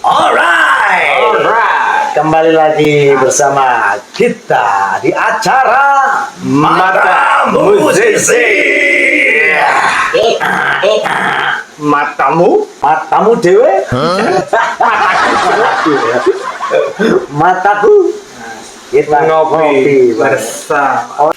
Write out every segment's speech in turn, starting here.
Alright, kembali lagi bersama kita di acara Mata Musisi. Matamu dewe, mataku. Kita ngopi bersama.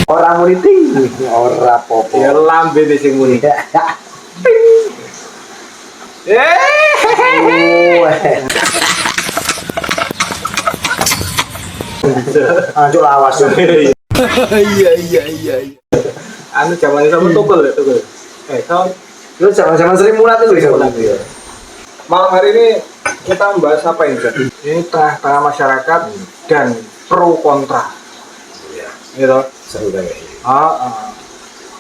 Orang muni tinggi, ora popo. Ya lambe deh sing muni. Anjuk lawas. Iya. Anu jaman sama togel ya, togel. Tahun Lu zaman-zaman Sri Mulat itu bisa ulang ya. malam hari ini kita membahas apa ini, Zat? Ini tengah-tengah masyarakat dan pro kontra. Iya, Gitu. seru banget.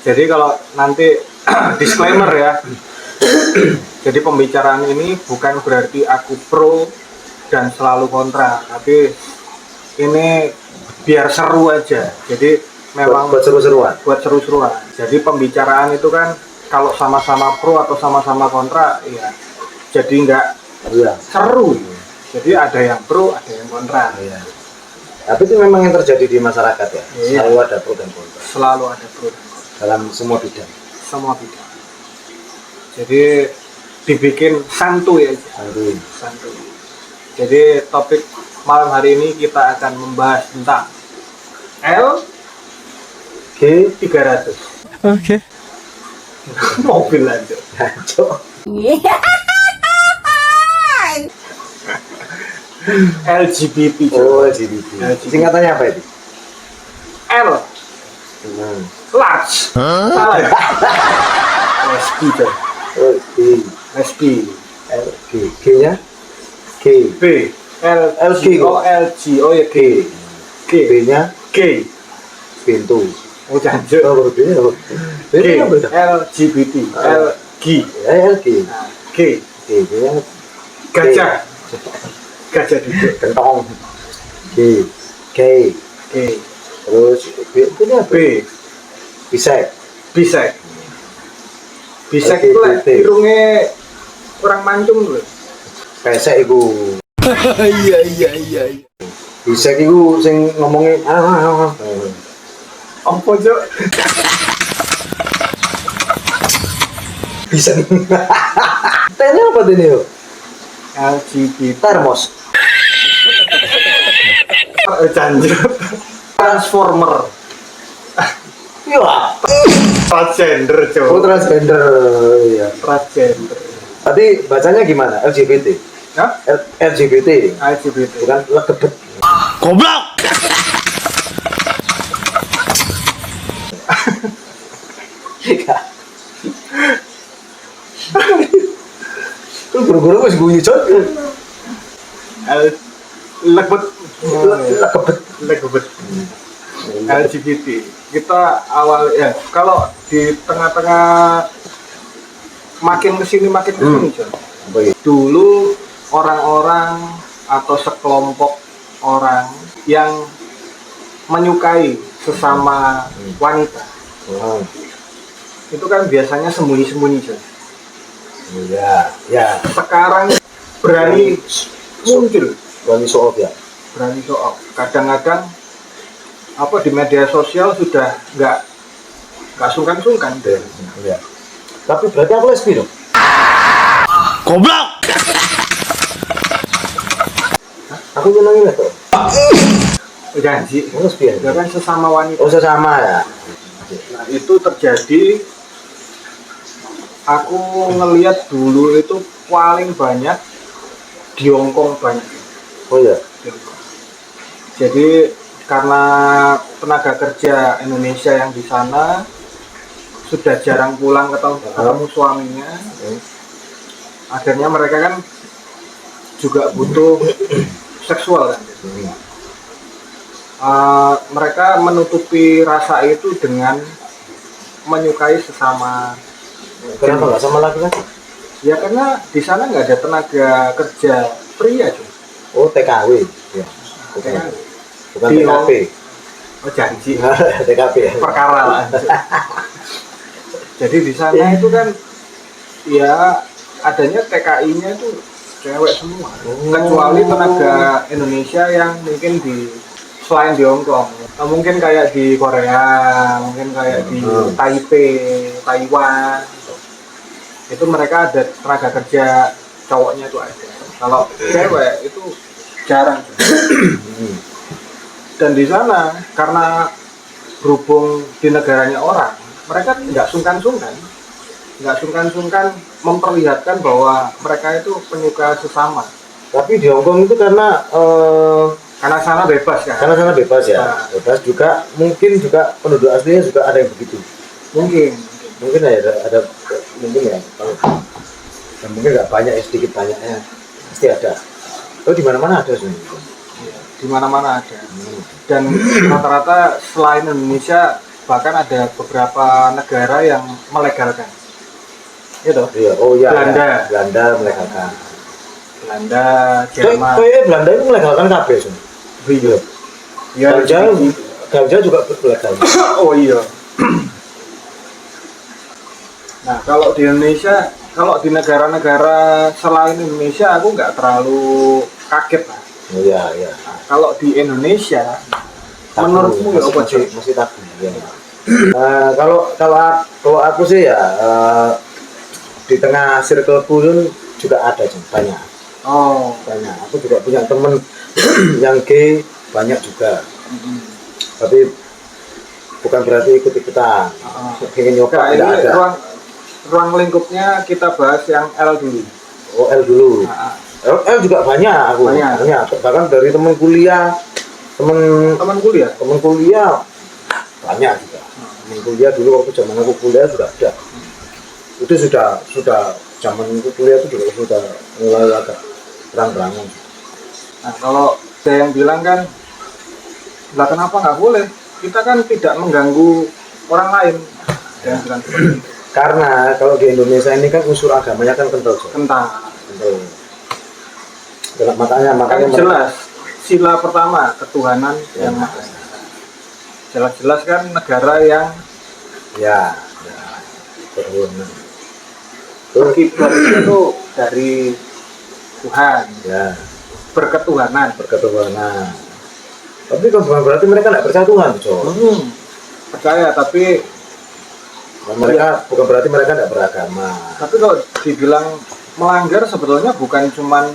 Jadi kalau nanti disclaimer ya. Jadi pembicaraan ini bukan berarti aku pro dan selalu kontra, tapi ini biar seru aja. Jadi memang buat seru-seruan. buat seru-seruan. Jadi pembicaraan itu kan kalau sama-sama pro atau sama-sama kontra, ya jadi nggak Iya. seru. Jadi ada yang pro, ada yang kontra. Iya. Tapi itu memang yang terjadi di masyarakat ya. Iya. Selalu ada pro dan kontra Selalu ada pro dan kontra. dalam semua bidang. Semua bidang. Jadi dibikin santuy aja. Santuy. Santuy. Jadi topik malam hari ini kita akan membahas tentang L300. Oke. Mobil aja. Hancur. LGBT. Oh, LGBT. Singkatannya apa itu? L Hmm. large. Salah ya? SP tuh. Oh, G. SP. L G. G-nya? G. B. LG. Oh LG. Oh ya G. G. B-nya G. pintu. Oh janji. Oh, baru B-nya apa? G. B-nya apa? LGBT. LG. LG. G. G-nya Gajah. Gajah duduk. kentong. G. K. G. Terus B-nya apa? B. Bisek. Bisek. Bisek Oke, itu lah titik. irungnya kurang mancung loh. Pesek iku. Iya. Bisek iku sing ngomongnya Apa cok? bisa. Tanya apa tadi yo? LGBT. Termos. Janji. Transformer. Iya. Transgender Oh, cok. transgender. Iya. Transgender. Tadi bacanya gimana? LGBT. Hah? LGBT. LGBT. Bukan lekebet. Goblok. Lu guru-guru wis guyu cot. Lekebet. Lekebet. Lekebet. LGBT. Kita awal ya kalau di tengah-tengah makin kesini John. Apa ya? Dulu orang-orang atau sekelompok orang yang menyukai sesama wanita Oh, itu kan biasanya sembunyi-sembunyi John. iya, ya. Sekarang berani muncul, Berani soal ya. berani soal. Kadang-kadang apa di media sosial sudah nggak sungkan-sungkan. Iya. Tapi berarti aku lesbi dong. Goblok. Aku nyenengin itu. Janji. Lesbi ya. Dia kan sesama wanita. Oh, sama ya. Nah, itu terjadi. Aku ngelihat dulu itu paling banyak di Hongkong banyak. Oh iya. Jadi karena tenaga kerja Indonesia yang di sana sudah jarang pulang ketemu suaminya, akhirnya mereka kan juga butuh seksual kan. Mereka menutupi rasa itu dengan menyukai sesama. Kenapa nggak sama laki-laki? Ya karena di sana nggak ada tenaga kerja pria cuy. Oh, TKW. Ya. Bukan, bukan Di TKP. Oh janji TKP ya. perkara lah. Jadi di sana itu kan ya adanya TKI-nya itu cewek semua, kecuali tenaga Indonesia yang mungkin di selain di Hong Kong. Nah, mungkin kayak di Korea, mungkin kayak di Taipei, Taiwan. Itu mereka ada tenaga kerja cowoknya itu ada. Kalau cewek itu jarang. Dan di sana karena berhubung di negaranya orang, mereka nggak sungkan-sungkan memperlihatkan bahwa mereka itu penyuka sesama. Tapi di Hong Kong itu karena sana bebas kan? karena sana bebas ya, bebas juga, mungkin juga penduduk aslinya juga ada yang begitu. Mungkin Ada mungkin ya, dan mungkin nggak banyak ya, sedikit banyaknya pasti ada. Oh, di mana-mana ada sebenarnya. di mana-mana ada. Dan rata-rata selain Indonesia bahkan ada beberapa negara yang melegalkan. Gitu. Iya, oh iya. Belanda melegalkan. Belanda, Jerman. Belanda itu melegalkan KB sih. Iya. Ya, Ganja juga melegal. Oh iya. Nah, kalau di Indonesia, kalau di negara-negara selain Indonesia aku nggak terlalu kaget lah. Oh iya. Nah, kalau di Indonesia, menurutmu ya apa sih? Masih takut. Ya. Kalau aku sih ya di tengah circle pun juga ada banyak. Oh, Banyak. Aku juga punya temen yang gay banyak juga. Tapi bukan berarti ikut-ikutan. Pengen nyoba tidak ada. Ruang lingkupnya kita bahas yang L dulu. Oh, L dulu. L juga banyak aku. Banyak. Bahkan dari teman kuliah, teman kuliah banyak juga. Teman kuliah dulu waktu zaman aku kuliah sudah ada. Itu sudah zaman aku kuliah itu juga sudah mulai agak terang-terangan. Nah, kalau ada yang bilang kan, lah kenapa nggak boleh? Kita kan tidak mengganggu orang lain. Ada yang bilang seperti itu. Karena kalau di Indonesia ini kan unsur agamanya kan kental. Makanya kan jelas sila pertama ketuhanan yang Maha Esa. Jelas-jelas kan negara yang berwenang. Berkiblat itu dari Tuhan. Ya. Berketuhanan. Tapi kan bukan berarti mereka tidak percaya Tuhan, Percaya, tapi bukan berarti mereka tidak beragama. Tapi kalau dibilang melanggar sebetulnya bukan cuman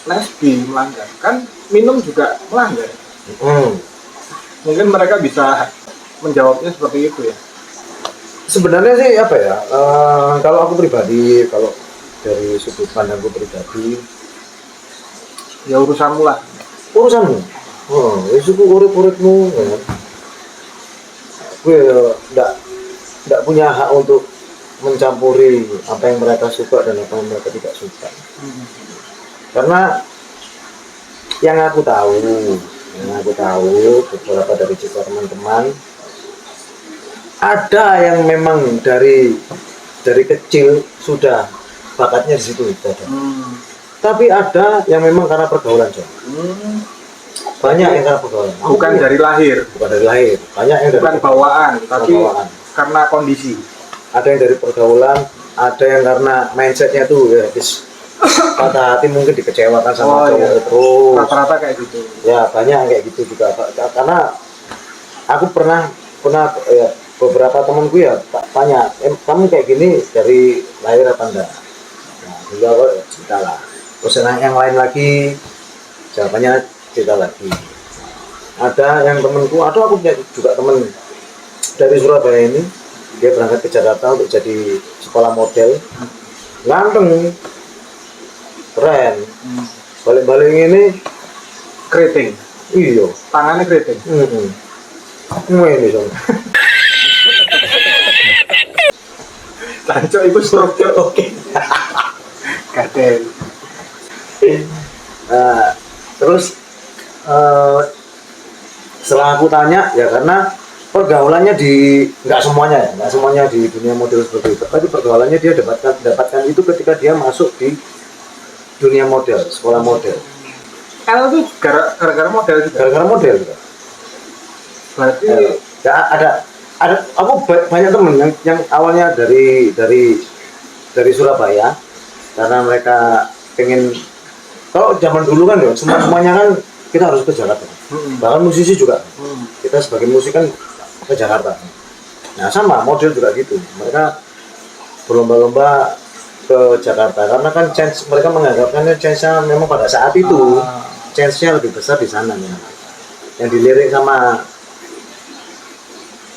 lesbi melanggar, kan minum juga melanggar. Mungkin mereka bisa menjawabnya seperti itu ya. Sebenarnya sih apa ya? Kalau aku pribadi, kalau dari sudut pandangku pribadi, ya urusanmu lah. Urusanmu. Itu urip-uripmu. Ya. Gue tidak punya hak untuk mencampuri apa yang mereka suka dan apa yang mereka tidak suka. Karena yang aku tahu beberapa dari cerita teman-teman, ada yang memang dari kecil sudah bakatnya di situ ada. Tapi ada yang memang karena pergaulan, banyak yang karena pergaulan. Bukan dari lahir. Banyak yang bukan dari bawaan, tapi karena kondisi. Ada yang dari pergaulan, ada yang karena mindsetnya tuh ya, patah hati, mungkin dikecewakan sama cowok terus. Rata-rata kayak gitu. Ya banyak kayak gitu juga. Karena aku pernah ya, beberapa temanku ya tanya, kamu kayak gini dari lahir apa enggak? Nah, juga aku cerita lah. Terus yang lain lagi jawabannya cerita lagi. Ada yang temanku, aku punya juga teman dari Surabaya ini, dia berangkat ke Jakarta untuk jadi sekolah model, ganteng, keren, balik-balik ini keriting, iya, tangannya keriting, ini dong. Jancuk iku stroke Cuk. Oke. Gatel. Nah, terus setelah aku tanya ya, karena pergaulannya nggak semuanya di dunia model seperti itu, tapi pergaulannya dia dapatkan itu ketika dia masuk di dunia model, sekolah model, L tuh gara-gara model juga. gara-gara model gitu. Berarti Ya, ada aku banyak temen yang awalnya dari Surabaya, karena mereka pengen, kalau zaman dulu kan ya semuanya kan kita harus ke Jakarta, bahkan musisi juga kita sebagai musik kan ke Jakarta. Nah sama model juga gitu, mereka berlomba-lomba ke Jakarta karena kan mereka menganggapkannya chance-nya memang pada saat itu chance-nya lebih besar di sana ya. Yang dilirik sama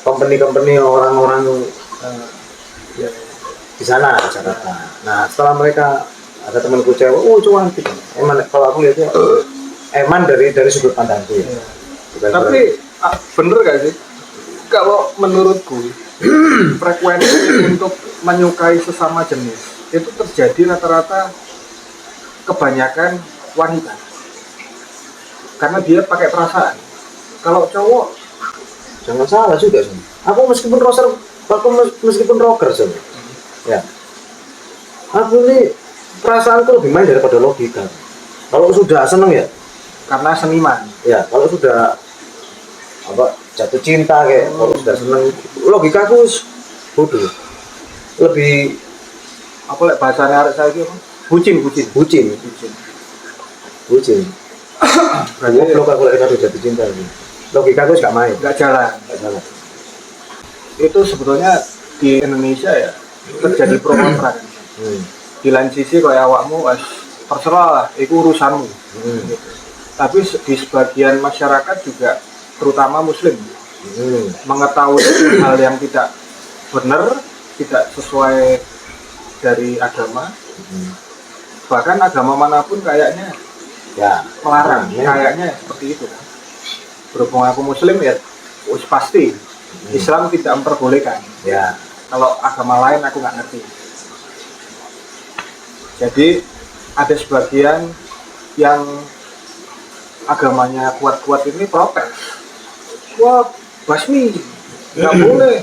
company orang-orang di sana Jakarta. Nah setelah mereka, ada temanku cewek, oh cuan gitu. Emang kalau aku lihatnya eman dari sudut pandangku ya. tapi bener gak sih? Kalau menurutku frekuensi untuk menyukai sesama jenis itu terjadi rata-rata kebanyakan wanita. Karena dia pakai perasaan. Kalau cowok jangan salah juga sih. Aku meskipun rocker sih. Ya. Aku ini perasaanku lebih main daripada logika. Kalau sudah seneng ya, karena seniman. ya kalau sudah jatuh cinta kayak, kalau sudah seneng, logikaku bodoh. Lebih Apa lek bahasanya arek saiki apa? Bucin. bucin. Berarti Goblok aku lagi jatuh cinta ini. Logikaku gak main. nggak jalan. Gak salah. Itu sebetulnya di Indonesia ya terjadi pro kontra. Di lain sisi kayak awakmu terserah lah, itu urusanmu. Tapi di sebagian masyarakat juga, terutama Muslim, mengetahui hal yang tidak benar, tidak sesuai dari agama, bahkan agama manapun kayaknya Ya, melarang, kayaknya seperti itu kan. Berhubung aku Muslim ya, pasti Islam tidak memperbolehkan. ya. Kalau agama lain aku nggak ngerti. Jadi ada sebagian yang agamanya kuat-kuat ini protes. Wah, basmi, nggak boleh.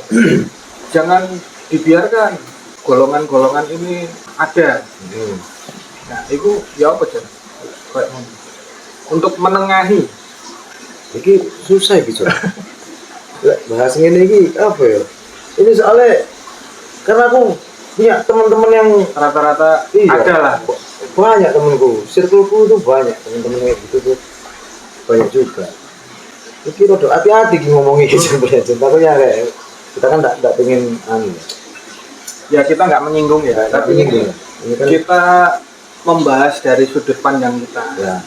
Jangan dibiarkan golongan-golongan ini ada. Nah, itu ya apa Jan? Kayak untuk menengahi. Iki susah gitu. Bahas ini apa ya? Ini soalnya karena aku punya teman-teman yang Rata-rata ada lah. banyak temenku, circleku itu banyak teman-teman kayak gitu tuh, banyak juga. Iki rodo hati-hati ngomongin gitu sebenarnya, takutnya kayak kita kan tidak pengen Ya kita nggak menyinggung ya, tapi ini kan kita membahas dari sudut pandang kita. ya.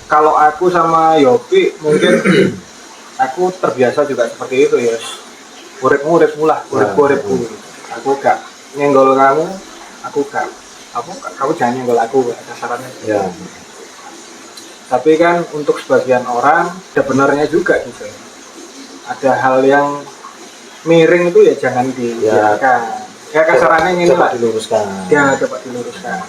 Kalau aku sama Yopi mungkin aku terbiasa juga seperti itu ya. Urip-uripmu lah, urip-uripku. Aku gak nyenggol kamu, kamu jangan nyenggol aku, kasarannya. Ya. Tapi kan untuk sebagian orang ada benarnya juga gitu. Ada hal yang miring itu ya jangan dibiarkan. Ya kasarannya ini lah. Diluruskan. Ya coba diluruskan.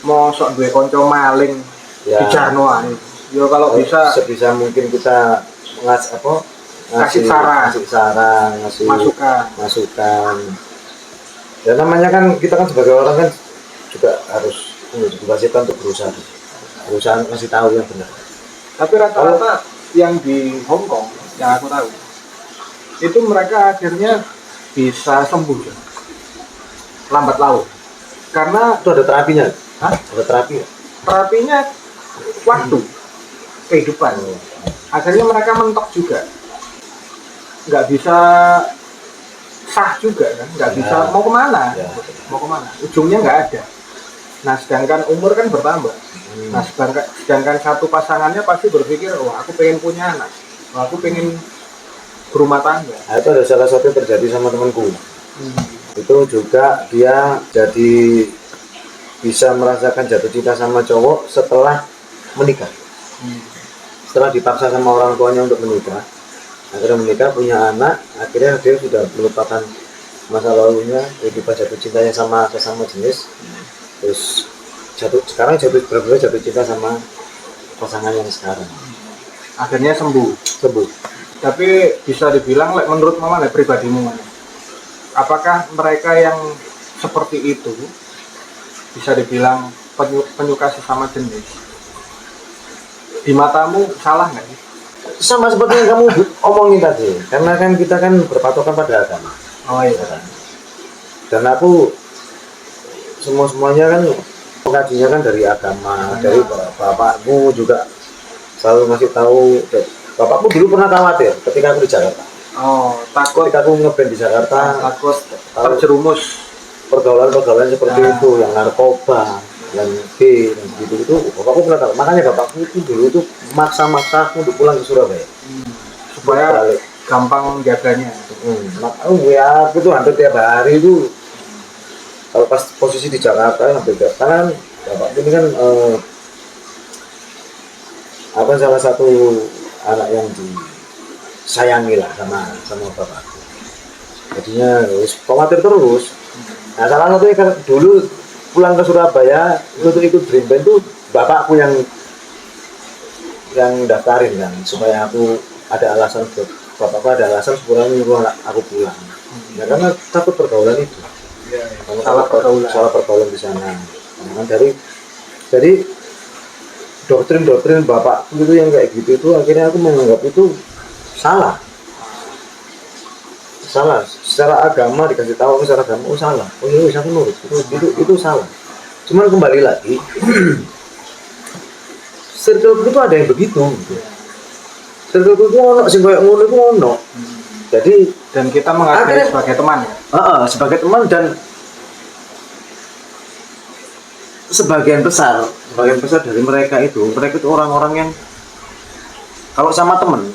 Mau sok duwe konco maling Ya. dijarno ae. Yo kalau bisa sebisa mungkin kita kasih saran, ngasih masukan. Ya namanya kan kita kan sebagai orang kan juga harus diwajibkan untuk berusaha ngasih tahu yang benar. Tapi rata-rata yang di Hong Kong yang aku tahu itu mereka akhirnya bisa sembuh ya. Lambat laun karena Itu ada terapinya. Hah? Ada terapi ya? terapinya waktu kehidupan. Akhirnya mereka mentok juga, nggak bisa sah juga kan, nggak bisa mau kemana, ujungnya nggak ada. Nah sedangkan umur kan bertambah. Nah sedangkan satu pasangannya pasti berpikir, wah aku pengen punya anak, wah aku pengen berumah tangga. Nah, itu ada salah satu yang terjadi sama temanku. Itu juga dia jadi bisa merasakan jatuh cinta sama cowok setelah menikah. Setelah dipaksa sama orang tuanya untuk menikah, akhirnya menikah, punya anak, akhirnya dia sudah melupakan masa lalunya, kehidupan jatuh cintanya sama sesama jenis, terus sekarang benar-benar jatuh cinta sama pasangan yang sekarang. Akhirnya sembuh. Tapi bisa dibilang menurut mama pribadimu, apakah mereka yang seperti itu bisa dibilang penyuka sesama jenis, di matamu salah nggak sih? Sama seperti yang kamu omongin tadi, karena kan kita kan berpatokan pada agama. Oh iya. Dan aku semuanya kan pengajinya kan dari agama, dari bapakku juga selalu ngasih tahu. Bapakku dulu pernah khawatir ketika aku di Jakarta. Oh, takut ketika aku ngeband di Jakarta, takut terjerumus pergaulan seperti itu, yang narkoba, yang B, dan gitu. Bapakku pernah tahu. Makanya bapakku itu dulu itu maksa aku untuk pulang ke Surabaya. Supaya balik. Gampang jaganya. Ya, aku tuh hampir tiap hari itu kalau pas posisi di Jakarta hampir tiap, karena bapak ini kan apa salah satu anak yang disayangi lah sama bapakku. Jadinya khawatir terus. Nah, salah satunya karena dulu pulang ke Surabaya untuk ikut Dream Band tuh bapakku yang daftarin kan, supaya aku ada alasan bapakku ada alasan supaya nyuruh aku pulang. Ya karena takut pergaulan itu. Ya. Salah pergaulan di sana. Nah, dari doktrin bapak itu yang kayak gitu itu akhirnya aku menganggap itu salah secara agama. Dikasih tahu secara agama salah, iya aku nurut, itu salah. Cuman kembali lagi circle itu ada yang begitu gitu. Circle itu ono sing koyo ngono iku ono. Jadi dan kita menghargai sebagai teman ya. Sebagai teman, dan sebagian besar dari mereka itu orang-orang yang kalau sama temen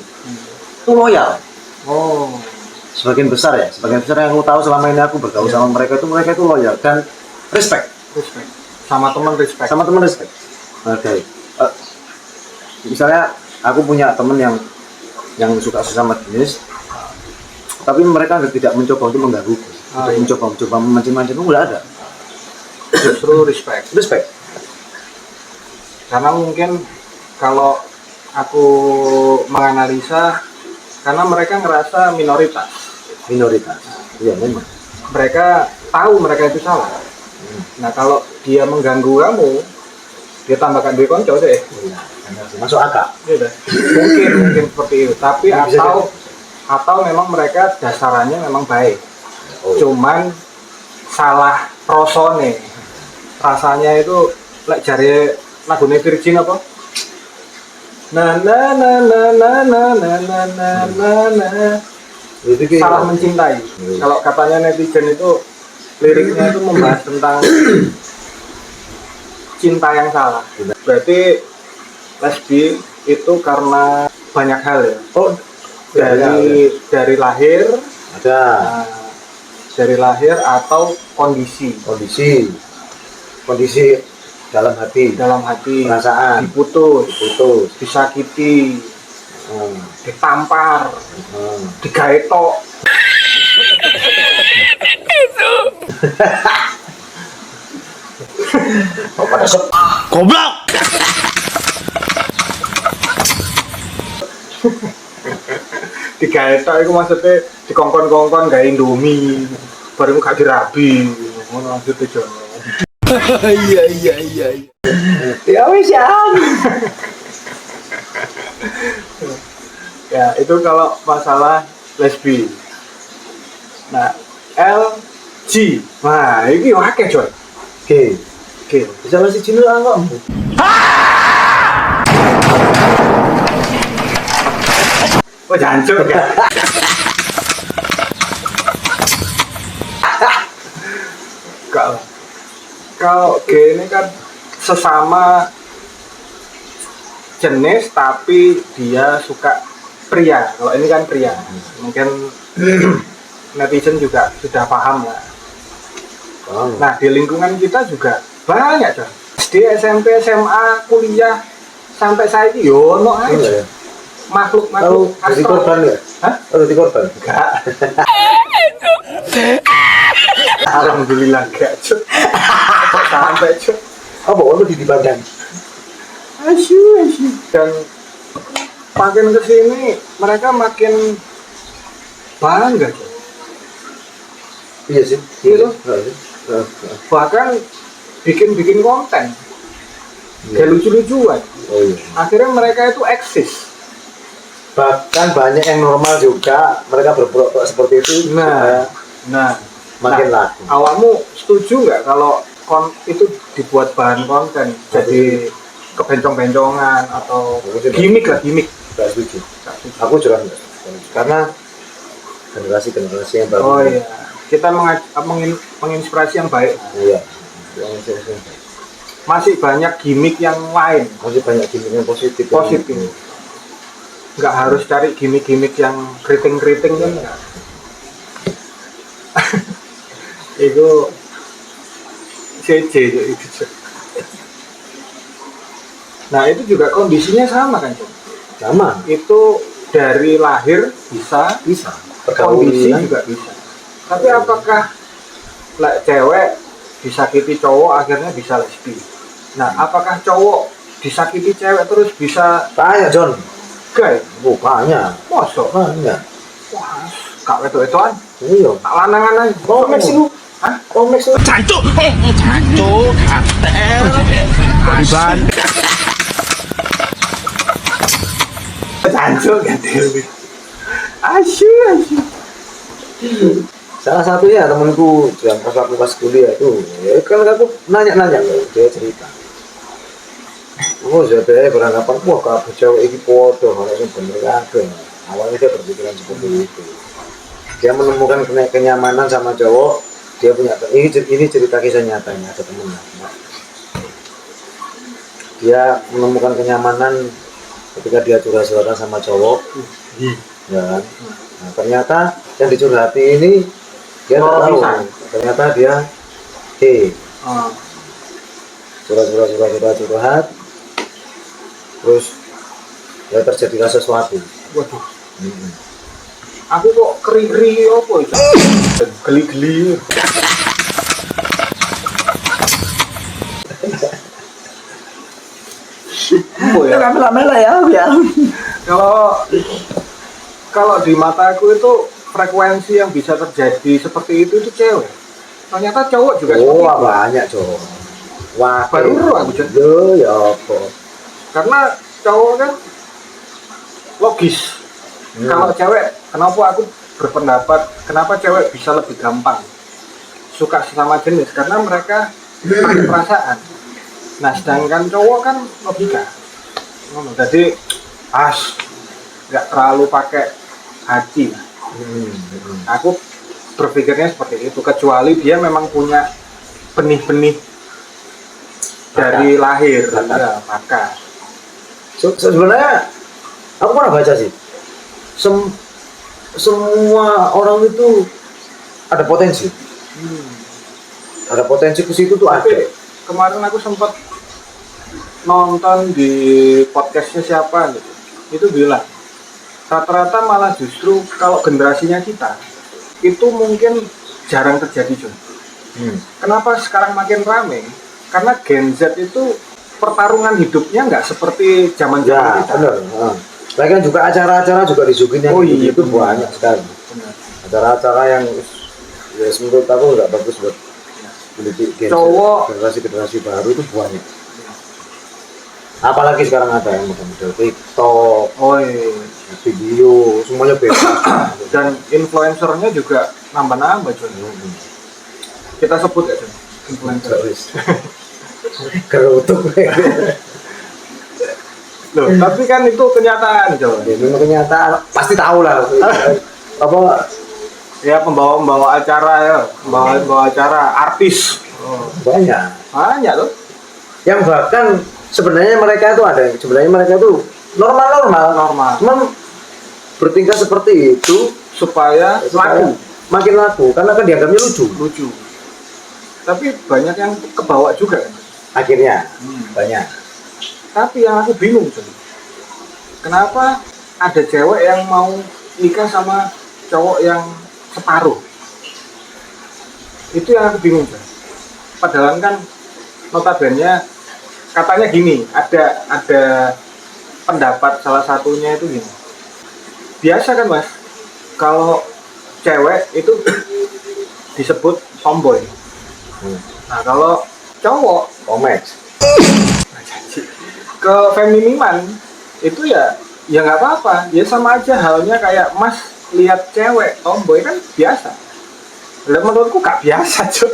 itu loyal. Oh, sebagian besar yang aku tahu selama ini aku bergaul sama mereka itu loyal dan respect. Sama teman respect. Oke. Misalnya aku punya temen yang suka sesama jenis, tapi mereka tidak mencoba untuk mengganggu, mencoba memancing-mancing, nggak ada. Justru respect. Karena mungkin kalau aku menganalisa, karena mereka ngerasa minoritas. Iya memang. Mereka tahu mereka itu salah. Nah kalau dia mengganggu kamu, dia tambahkan duit konco deh. Masuk akal. Iya, mungkin seperti itu. Tapi atau memang mereka dasarannya memang baik. Cuman salah prosone. Rasanya itu jari lagune Virgin apa? Na na na na na na na na na na na. Salah mencintai. Kalau katanya netizen itu liriknya itu membahas tentang cinta yang salah. Berarti lesbi itu karena banyak hal ya. Dari lahir ada. Dari lahir atau kondisi dalam hati, perasaan, diputus, disakiti, ditampar, digaetok. Goblok. Digaetok itu maksudnya dikongkon-kongkon gawe Indomie, bareng gak dirabi, ngono maksudnya Jono. Iya. Ya wis ya. Ya, itu kalau masalah lesbi. Nah, LG. Nah, ini akeh, Coy. Oke. Bisa masih cino kok. Oh, jancuk ya. Kalau G ini kan sesama jenis tapi dia suka pria. Kalau ini kan pria. Mungkin netizen juga sudah paham lah. Nah, di lingkungan kita juga banyak kan. SD, SMP, SMA, kuliah sampai saya ini yono aja. Makhluk jadi korban ya? Hah? Jadi korban? Enggak. Alhamdulillah gak Cuk. Kok sampai Cuk. Apa lu di Bandung? Asyik. Dan makin kesini mereka makin bangga Cuk. Iya sih. Iya loh. Heeh. Bahkan bikin konten Iya. kayak lucu-lucuan. Oh iya. Akhirnya mereka itu eksis. Bahkan banyak yang normal juga mereka berpura-pura seperti itu supaya Nah, makin laku. awakmu setuju nggak kalau itu dibuat bahan konten jadi kebencong-bencongan atau gimmick lah gimmick? Gak setuju. Nggak setuju. Aku juga enggak setuju. Karena generasi yang baru. Oh iya, kita menginspirasi yang baik. Iya. Masih banyak gimmick yang lain. Masih banyak gimmick yang positif. Positif. Nggak harus cari gimmick-gimmick yang keriting-keriting kan nggak. Itu CJ itu. Nah itu juga kondisinya sama kan Cok? Sama. Itu dari lahir bisa, Bisa. kondisi Pergaulan juga bisa. Tapi apakah cewek disakiti cowok akhirnya bisa lesbi? Nah apakah cowok disakiti cewek terus bisa banyak John. gay? Oh, banyak. Mosok? Banyak. Wah, kak wedo-wedoan, Iya. tak lanangan aja. Komeks lu. Hah? Komeks lu. Jancuk katel. Ban. Cancel gak Dewi? Asyik. Salah satunya temanku yang pas aku pas kuliah tuh, ya kan aku nanya dia cerita. Oh, jadi beranggapan wah kabeh cewek iki podo, harusnya bener kabeh. Awalnya dia berpikiran seperti itu. Dia menemukan kenyamanan sama cowok, dia punya ini cerita kisah nyatanya ada temennya. Dia menemukan kenyamanan ketika dia curhat sama cowok, ya kan? Nah, ternyata yang dicurhati ini dia nggak tahu. Ternyata dia curhat, terus ya terjadilah sesuatu. Waduh. Aku kok keri-keri apa itu? Geli-geli. Oh ya. Mela ya. Kalau di mataku itu frekuensi yang bisa terjadi seperti itu cewek. Ternyata cowok juga seperti itu. Banyak cowok. Wah, Baru aku Jon. ya apa? Karena cowok kan logis. Kalau cewek, kenapa aku berpendapat kenapa cewek bisa lebih gampang suka sesama jenis? Karena mereka pakai perasaan. Nah, sedangkan cowok kan logika. Jadi nggak terlalu pakai hati. Aku berpikirnya seperti itu. Kecuali dia memang punya benih-benih dari lahir, ya, bakat. Sebenarnya aku pernah baca sih. Semua orang itu ada potensi. Ada potensi ke situ tuh ada. Tapi kemarin aku sempat nonton di podcastnya siapa gitu. Itu bilang rata-rata malah justru kalau generasinya kita itu mungkin jarang terjadi John. Kenapa sekarang makin rame? Karena Gen Z itu pertarungan hidupnya nggak seperti zaman-zaman kita. Benar. Bahkan juga acara-acara juga disuguhin yang itu banyak sekali. Benar. Acara-acara yang ya menurut aku nggak bagus buat mendidik Cowok generasi baru itu banyak. Apalagi sekarang ada yang model TikTok, video, semuanya bebas. Dan influencernya juga nambah-nambah John. Kita sebut ya John, influencer. Kerutuk. Loh, tapi kan itu kenyataan John. Ya, memang kenyataan, pasti tahu lah. Apa? Ya pembawa acara ya, pembawa acara artis. Banyak loh. Yang bahkan sebenarnya mereka itu normal. Cuman bertingkah seperti itu supaya makin laku karena kan dianggapnya lucu. Tapi banyak yang kebawa juga kan. Akhirnya banyak. Tapi yang aku bingung John. Kenapa ada cewek yang mau nikah sama cowok yang separuh? Itu yang aku bingung, Jon. Padahal kan notabene katanya gini, ada pendapat salah satunya itu gini. Biasa kan Mas, kalau cewek itu disebut tomboy. Nah kalau cowok Komex. ke feminiman itu ya nggak apa-apa, ya sama aja halnya kayak Mas lihat cewek tomboy kan biasa. Lah menurutku gak biasa cuy.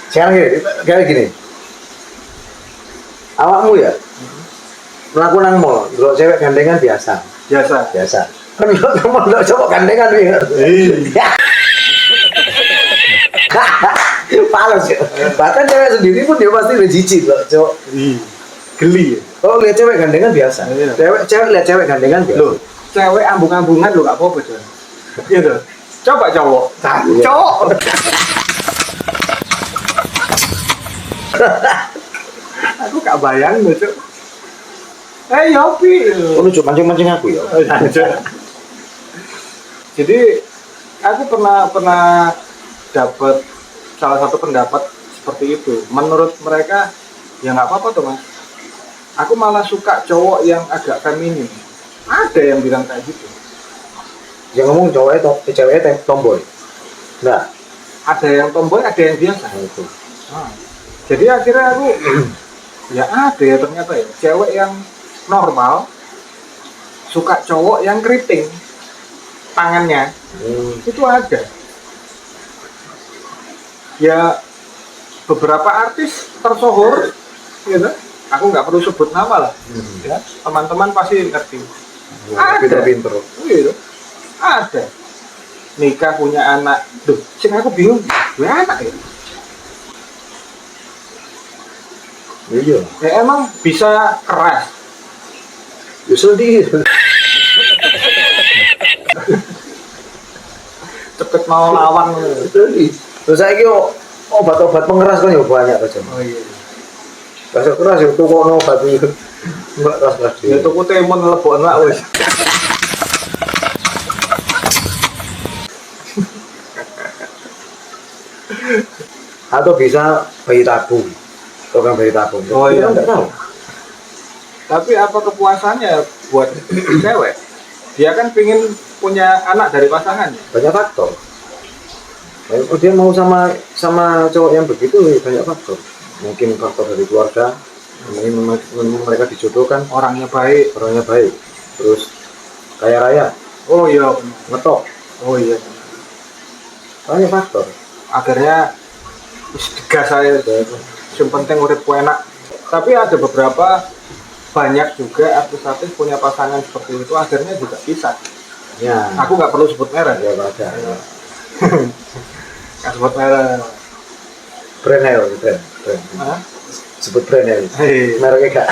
Sekarang gini, kayak gini. Awakmu ya, melakukan nang mall, kalau cewek gandengan biasa. Biasa. Kan kalau cowok gandengan ya. Palas ya. Bahkan cewek sendiri pun dia pasti udah jijik loh, cowok. Geli ya. Kalau lihat cewek gandengan biasa. Iya. Cewek lihat cewek gandengan biasa. Loh, cewek ambung-ambungan lo gak apa-apa cuy. Iya tuh. Coba cowok. Iya. Cowok. Aku gak bayang loh cuy. Yopi. Oh, lu cuma mancing-mancing aku ya. Jadi aku pernah dapat salah satu pendapat seperti itu. Menurut mereka ya nggak apa-apa tuh Mas. Aku malah suka cowok yang agak feminin. Ada yang bilang kayak gitu. Yang ngomong ceweknya tomboy. Nah, Ada yang tomboy, ada yang biasa. itu. Nah, jadi akhirnya aku ya ada ya ternyata ya cewek yang normal suka cowok yang keriting tangannya. Itu ada ya beberapa artis tersohor gitu, aku nggak perlu sebut nama lah ya, teman-teman pasti ngerti. Pinter-pinter. Gitu. Ada nikah punya anak, duh sing aku bingung gue anak ya. Iya. Ya emang bisa keras. Justru di Cepet mau lawan. terus saya obat-obat pengeras kan ya banyak aja. Oh iya. Rasa keras ya tuh kok obat itu. Enggak keras-keras. Ya tuku temon lebon lah wis. Atau bisa bayi tabung. Program bayi tabung. Oh iya. Enggak tahu. Tapi apa kepuasannya buat cewek? Dia kan pingin punya anak dari pasangannya. Banyak faktor. Dia mau sama cowok yang begitu banyak faktor. Mungkin faktor dari keluarga, mungkin mereka dijodohkan, Orangnya baik. terus kaya raya, Oh iya. ngetok, Oh iya. banyak faktor. Akhirnya gas saya. Yang penting uripku enak. Tapi ada beberapa banyak juga artis-artis punya pasangan seperti itu akhirnya juga pisah. Ya, Aku nggak perlu sebut merek. ya ada. Nggak sebut merek. Brand. Hah? Sebut brand ya. Hei. Mereknya enggak.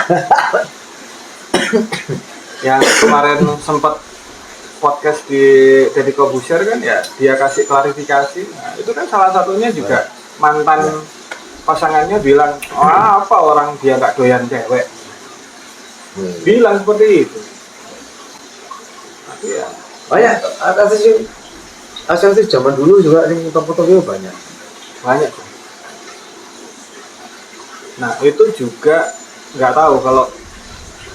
Yang kemarin sempat podcast di Deddy Corbuzier kan ya dia kasih klarifikasi. Nah, itu kan salah satunya juga mantan pasangannya bilang apa orang dia nggak doyan cewek, bilang seperti itu. Tapi ya Banyak artis zaman dulu juga yang foto-foto itu banyak. banyak. Nah itu juga nggak tahu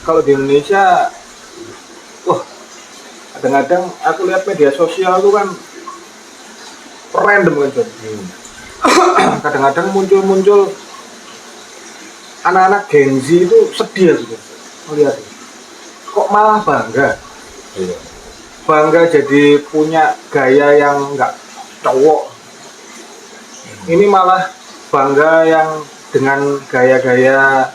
kalau di Indonesia, wah kadang-kadang aku lihat media sosial itu kan random kan John. Kadang-kadang muncul anak-anak Gen Z itu sedih gitu melihat kok malah bangga Iya. jadi punya gaya yang nggak cowok. Ini malah bangga yang dengan gaya-gaya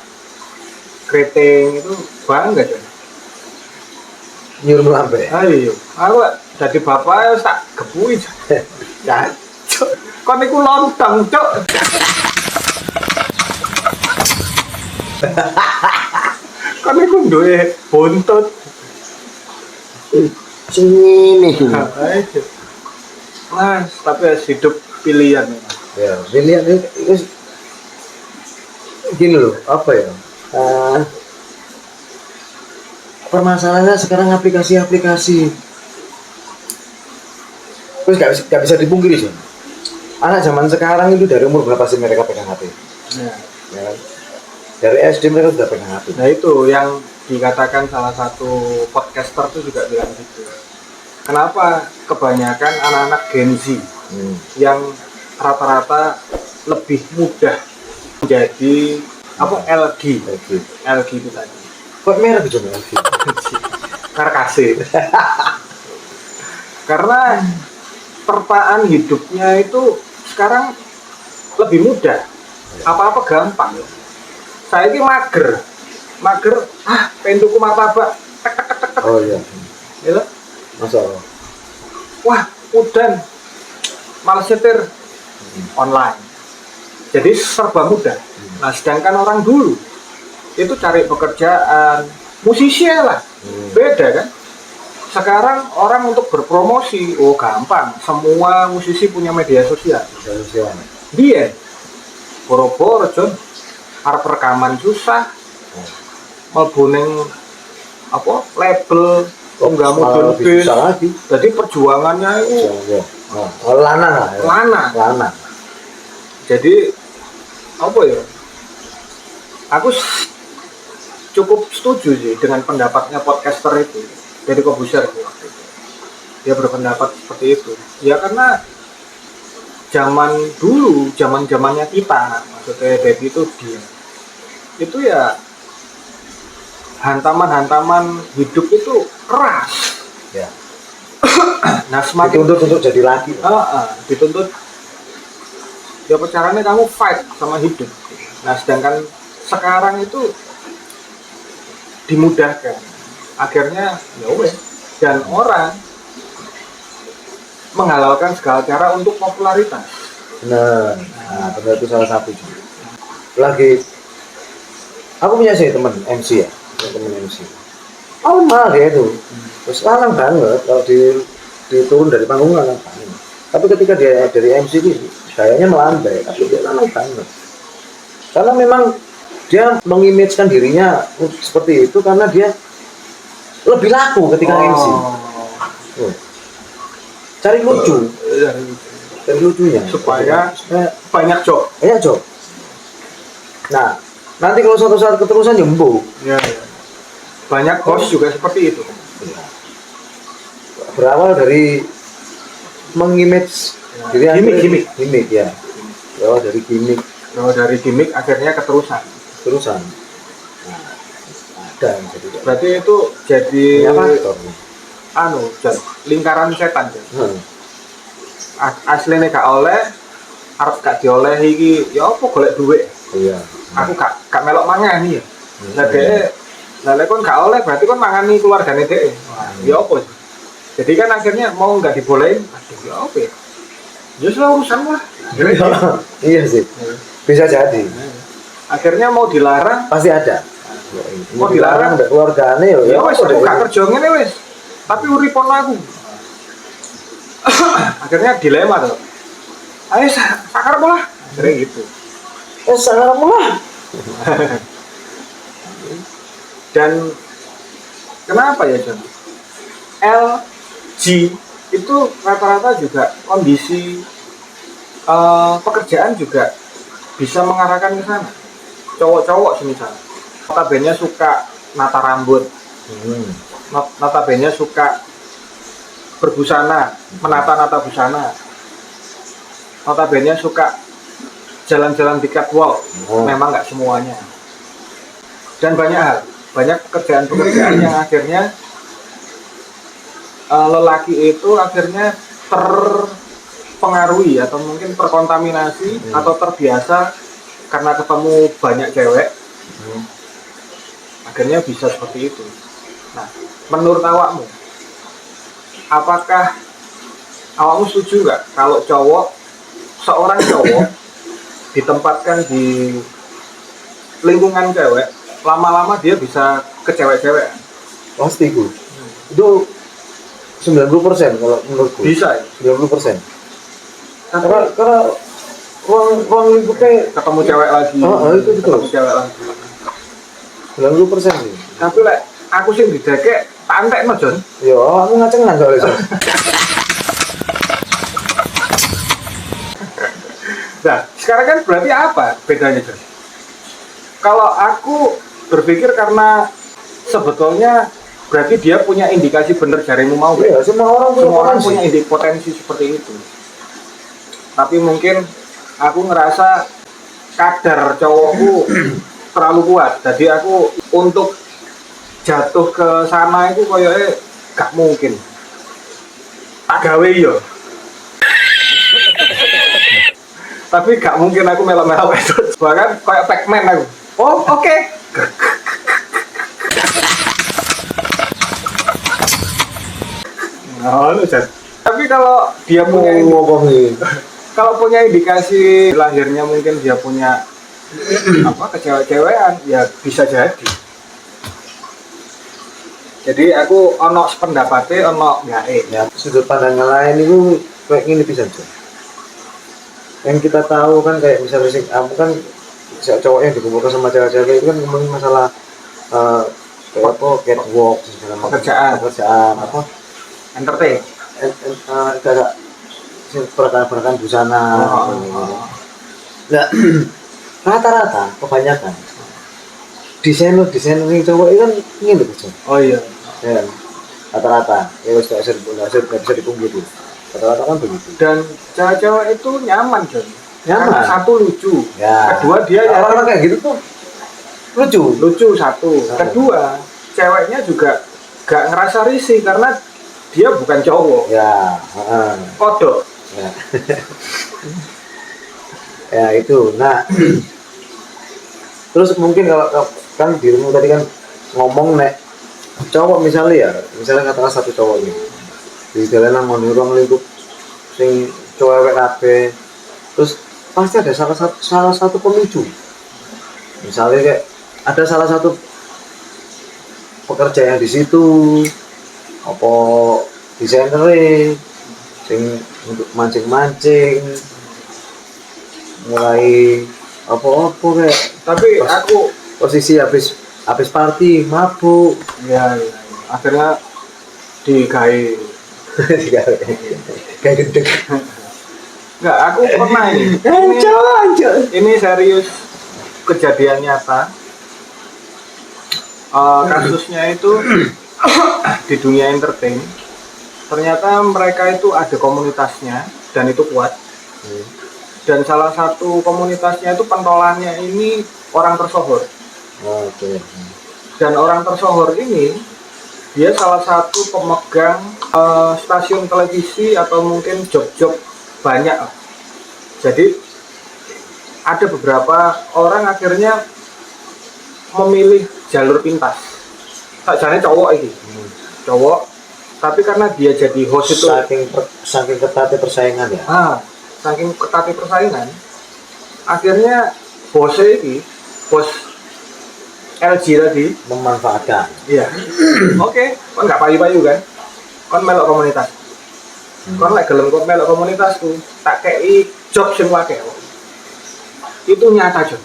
keriting itu bangga John. Nyuruh lambe. Ayo, aku jadi bapak ya tak gebui. Ya, cok. Kon niku lontong, cok. Kon niku duwe buntut. Sini. Ayo. Mas, tapi hidup pilihan. Ya, pilihan itu gini loh, apa ya? Permasalahannya sekarang aplikasi terus gak bisa dipungkiri sih, anak zaman sekarang itu dari umur berapa sih mereka pegang HP? Nah, Ya kan? Dari SD mereka sudah pegang HP. nah itu yang dikatakan salah satu podcaster tuh juga bilang gitu. Kenapa kebanyakan anak-anak Gen Z yang rata-rata lebih mudah menjadi apa LG itu tadi. Kok merah gitu LG? Karkase. Karena terpaan hidupnya itu sekarang lebih mudah, apa-apa gampang. Saya ini mager, pengen tuku martabak, Oh iya. gitu. Masya Allah. Wah, udan, malas setir, online. Jadi serba mudah. Nah, sedangkan orang dulu itu cari pekerjaan, musisi lah, beda kan. Sekarang orang untuk berpromosi, oh gampang. Semua musisi punya media sosial. Sosial. Dia, boro-boro John, harap rekaman susah, melbuning apa label, kok nggak mau Malah lebih bis. susah lagi. Jadi perjuangannya itu Ya. Oh, lana lah. Ya. Lana. Jadi apa ya? Aku cukup setuju sih dengan pendapatnya podcaster itu. Dari Kobuser waktu itu. Dia berpendapat seperti itu. Ya karena zaman dulu, zamannya kita, maksudnya Dedi itu dia. Itu ya hantaman hidup itu keras. Ya. Nah semakin Dituntut untuk jadi laki. dituntut. Ya caranya kamu fight sama hidup. Nah sedangkan sekarang itu dimudahkan. Akhirnya ya wes, dan orang menghalalkan segala cara untuk popularitas. Nah, benar itu salah satu juga. Lagi, aku punya sih teman MC ya, teman MC. Oh mah dia itu, terus lanang banget kalau diturun dari panggung lanang banget. Tapi ketika dia dari MC itu, gayanya melandai, tapi dia lanang banget. Karena memang dia mengimagekan dirinya seperti itu karena dia lebih laku ketika MC. Oh. Cari lucu, cari lucunya supaya banyak job. Job. Nah, nanti kalau suatu saat keterusan jembu. Ya. Banyak host juga seperti itu. Berawal dari mengimage diri gimmick ya. Berawal dari gimmick. Akhirnya keterusan. Nah, ada yang jadi. Berarti itu jadi faktor. lingkaran setan. Aslinya gak oleh, harus gak dioleh iki, ya apa golek duit. Iya. Aku gak melok mangan ya. Lah dhek, lah kon gak oleh berarti kon mangani keluargane dhek. Ya apa sih? Jadi kan akhirnya mau nggak dibolehin, aduh ya apa ya? Ya sudah urusan lah. Iya sih. Bisa jadi. Akhirnya mau dilarang, Pasti ada. mau dilarang udah keluargane ya wes aku gak kerja ngene wes. Tapi uripon aku. Akhirnya dilema tuh. Ayo sakar bola. Akhirnya gitu. Sakar bola. Dan kenapa ya John? LG itu rata-rata juga kondisi pekerjaan juga bisa mengarahkan ke sana. Cowok-cowok misalnya, notabene suka nata rambut, notabene suka berbusana, menata-nata busana, notabene suka jalan-jalan di catwalk. Memang nggak semuanya. Dan banyak hal, banyak pekerjaan-pekerjaan yang akhirnya lelaki itu akhirnya terpengaruhi atau mungkin terkontaminasi atau terbiasa karena ketemu banyak cewek, akhirnya bisa seperti itu. Nah, menurut awakmu, apakah awakmu setuju nggak kalau seorang cowok ditempatkan di lingkungan cewek, lama-lama dia bisa ke cewek-cewek? Pasti gue. Itu 90% kalau menurutku. Bisa ya? 90%. Karena ruang lingkupnya ketemu cewek lagi. Itu betul. Ketemu cewek lagi. 90% sih. Tapi aku sih didekek tak entekno, Jon. Ya, aku ngacengan soalnya. Nah, sekarang kan berarti apa bedanya, John? Kalau aku berpikir karena sebetulnya berarti dia punya indikasi bener jarimu mau. Iya, semua orang Punya potensi seperti itu. Tapi mungkin aku ngerasa kadar cowokku terlalu kuat. Jadi aku untuk jatuh ke sana itu kayaknya gak mungkin. Tak gawe yo. Tapi gak mungkin aku melok-melok itu. Bahkan kayak Pac-Man aku. Oh, oke. Nah, tapi kalau dia punya kalau punya indikasi lahirnya mungkin dia punya apa kecewek-cewekan, ya bisa jadi. Jadi aku ono sependapatnya ono gae. Ya, sudut pandang yang lain itu kayak gini bisa aja. Yang kita tahu kan kayak misalnya kamu kan cowok yang dikumpulkan sama cewek-cewek itu kan ngomongin masalah kayak apa catwalk segala macam pekerjaan apa Entertain. kayak perakaran busana. Nah, rata-rata kebanyakan desainer ini cowok itu kan ingin bekerja. Oh iya. Ya, rata-rata ya wis gak bisa dipungkiri. Rata-rata kan begitu. Dan cewek-cewek itu nyaman, John. Nyaman. Karena satu lucu. Ya. Kedua dia orang kayak gitu tuh lucu satu. Kedua, ceweknya juga gak ngerasa risih karena dia bukan cowok. ya Kodok. ya ya itu. Nah terus mungkin kalau kan dirimu tadi kan ngomong nek cowok misalnya katakan satu cowok ini di jalanan mau ruang lingkup sing cowok kabeh, terus pasti ada salah satu pemicu. Misalnya kayak ada salah satu pekerja yang di situ apa desainer sing untuk mancing mulai apa kayak Tapi aku posisi habis party mabuk ya. Akhirnya digawe. kayak gendeng. Enggak, aku pernah ini. Ini serius kejadian nyata. Kasusnya itu di dunia entertain. Ternyata mereka itu ada komunitasnya dan itu kuat. Dan salah satu komunitasnya itu pentolannya ini orang tersohor. Oke. Dan orang tersohor ini dia salah satu pemegang stasiun televisi atau mungkin job-job banyak. Jadi ada beberapa orang akhirnya memilih jalur pintas. Sajane cowok ini, cowok. Tapi karena dia jadi host itu saking ketatnya persaingan ya. Saking ketatnya persaingan, akhirnya bosnya ini, bos LG tadi Memanfaatkan. iya. Oke, kan nggak payu-payu kan? Kan melok komunitas. Kan lek gelem kok melok komunitas tuh, tak kei job sing akeh. Itu nyata, Jon.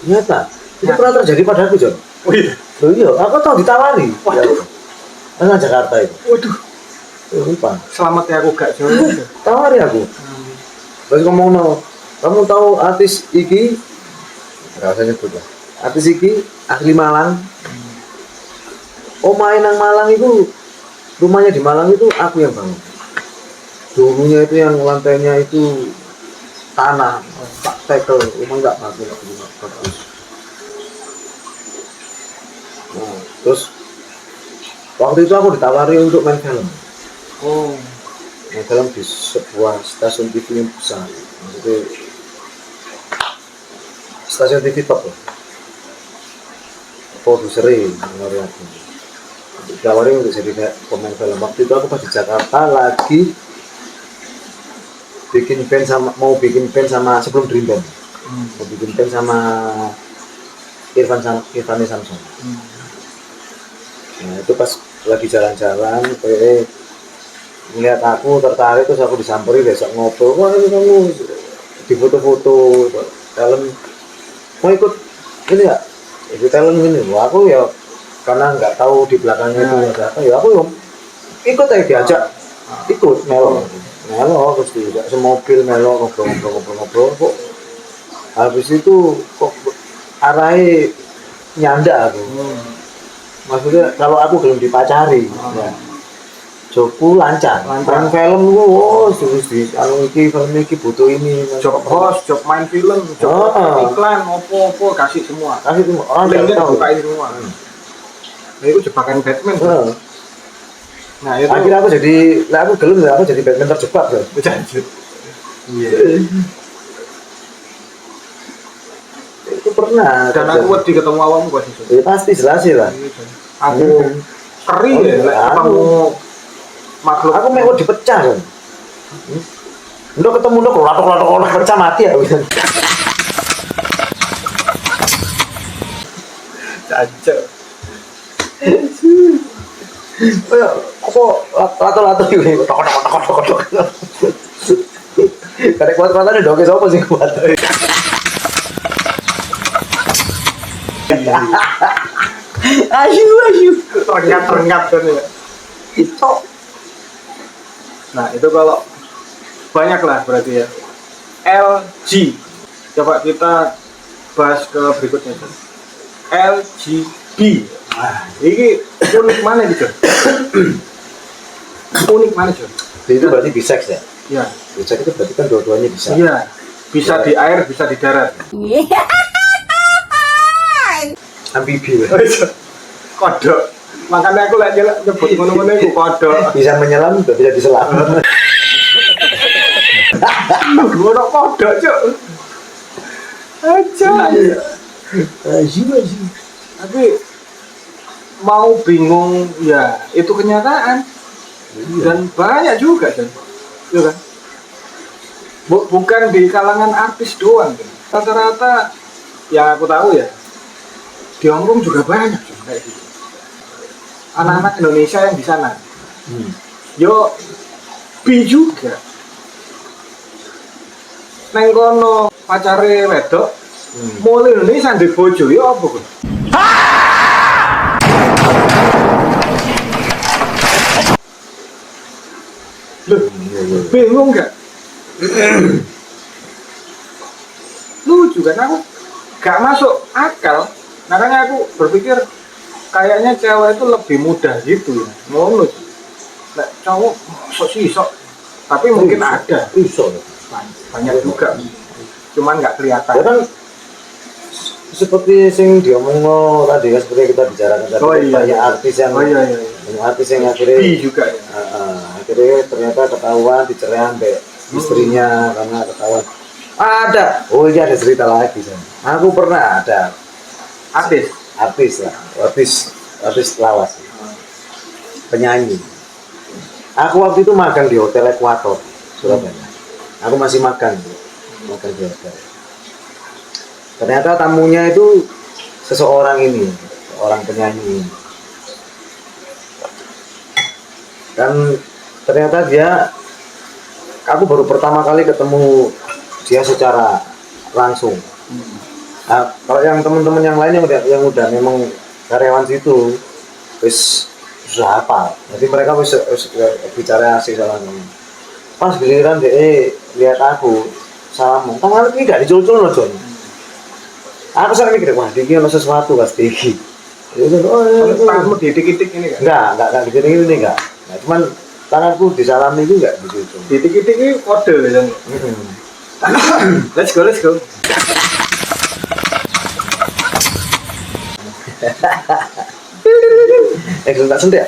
Nyata. Itu pernah terjadi padaku, Jon. Oh iya. Loh iya, aku tahu ditawari. Waduh. Karena Jakarta itu. Waduh. Lupa. Selamat ya aku gak Jon. Tawari aku. Terus ngomong no, kamu tahu artis iki? Gak usah nyebut lah. Artis iki asli Malang. Oh main nang Malang itu, rumahnya di Malang itu aku yang bangun. Dulunya itu yang lantainya itu tanah, tak tekel, rumah nggak bagus. Nah, terus waktu itu aku ditawari untuk main film. Oh. Main film di sebuah stasiun TV yang besar. Maksudnya stasiun TV top loh. Produseri menawari aku. Ditawari untuk jadi pemain film. Waktu itu aku pas di Jakarta lagi mau bikin band sama sebelum Dream Band. Mau bikin band sama Irfan Samson. Nah itu pas lagi jalan-jalan kayak ngeliat aku tertarik, terus aku disamperin besok ngobrol, wah ini kamu di foto-foto talent mau ikut ini ya, ikut talent ini. Wah aku ya karena nggak tahu di belakangnya itu ada apa ya, aku ikut aja diajak ikut melon. melo terus tidak semobil melo ngobrol-ngobrol kok habis itu kok arahnya nyanda aku. Maksudnya kalau aku belum dipacari ya jobku lancar. Main film gua terus di anu iki film iki butuh ini Job host, job main film, job iklan, opo-opo kasih semua. kasih tuh orang Linknya nggak tahu. dibukain semua. Nah itu jebakan Batman. Nah itu Akhirnya aku jadi, lah aku gelem ya, aku jadi Batman terjebak loh. Janjut. Iya. Itu pernah. Dan aku wedi ketemu awakmu pas itu. Ya pasti jelas sih lah. Aku keri ya, lek kamu makhluk. Aku mau dipecah kan. Udah ketemu udah latok pecah mati ya. Janjut. Apa lato-lato ini tok. Karek kuat-kuatane doke sapa sing kuat. Ayu. Rengat kan ya. Itu. Nah itu kalau banyak lah berarti ya. LG. Coba kita bahas ke berikutnya. LGB. Nah, ini unik mana gitu? Unik mana John? Itu berarti bisex ya? Ya. Bisex itu berarti kan dua-duanya bisa. Iya. Bisa di air, bisa di darat. Amfibi. Kodok. Makanya aku lagi nyebut ngono-ngono itu kodok. Bisa menyelam juga bisa diselam. Ngono kodok, Cuk. Aja. Ayu. Tapi mau bingung ya itu kenyataan dan banyak juga kan, ya kan? Bukan di kalangan artis doang kan. Rata-rata yang aku tahu ya di Hongkong juga banyak kan, kayak gitu. Anak-anak Indonesia yang di sana. Yo bi juga. Neng kono pacare wedok mulai Indonesia di bojo yo apa kan? Bingung nggak? Lucu kan aku gak masuk akal. Makanya aku berpikir kayaknya cewek itu lebih mudah gitu ya. Ngono. Nek cowok sok. Tapi mungkin ada. Iso. Banyak juga. Cuman nggak kelihatan. Ya kan seperti sing diomongno tadi kan seperti kita bicarakan tadi banyak artis yang banyak artis yang akhirnya juga ya. Akhirnya ternyata ketahuan dicerai sampai istrinya karena ketahuan ada ini ada cerita lagi kan. Aku pernah ada artis lawas penyanyi. Aku waktu itu magang di Hotel Equator Surabaya. Aku masih magang di hotel. Ternyata tamunya itu seorang penyanyi. Dan ternyata aku baru pertama kali ketemu dia secara langsung. Nah, kalau yang teman-teman yang lain yang udah memang karyawan situ, sudah apa? Jadi mereka bicara asik sama kamu. Pas giliran dia lihat aku, salam, tangan ini gak dicul-cul loh John. Aku sering mikir, wah ini ada sesuatu pasti. Tanganmu ditik-itik ini kan? Enggak ditik-itik ini enggak. Nah, cuman tanganku disalami itu enggak dicul-cul. Ditik-itik ini kode kan? Let's go. Sentik.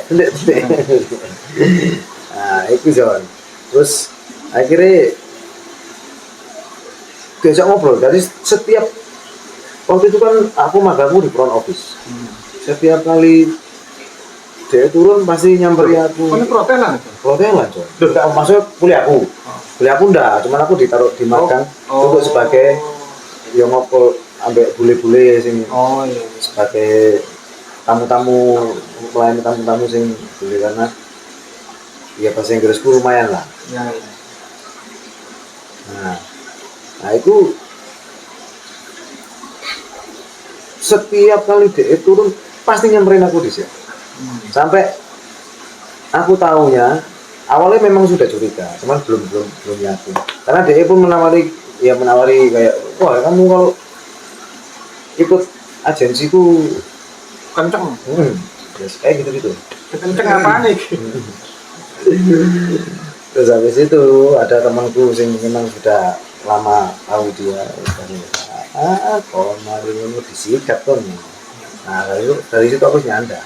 Nah, itu John. Terus akhirnya diajak ngobrol. Dari setiap waktu itu kan aku magangku di front office. Setiap kali dia turun pasti nyamperin aku. Ini protelan John. Enggak maksudnya kuliahku. Kuliahku enggak, cuman aku ditaruh di magang untuk sebagai yang ngobrol ambek bule-bule sing sebagai tamu-tamu melayani tamu-tamu sing bule karena ya bahasa Inggrisku lumayan lah. Ya. Nah itu setiap kali dia turun pasti nyamperin aku di sini. Sampai aku tahunya awalnya memang sudah curiga, cuman belum yakin. Karena dia pun menawari kayak, wah kamu kalau ikut agensiku Kenceng. yes, kayak gitu. Kenceng apa nih? Terus habis itu ada temanku yang memang sudah lama tahu dia, kok mari ini disikat kan. Nah dari situ aku nyanda.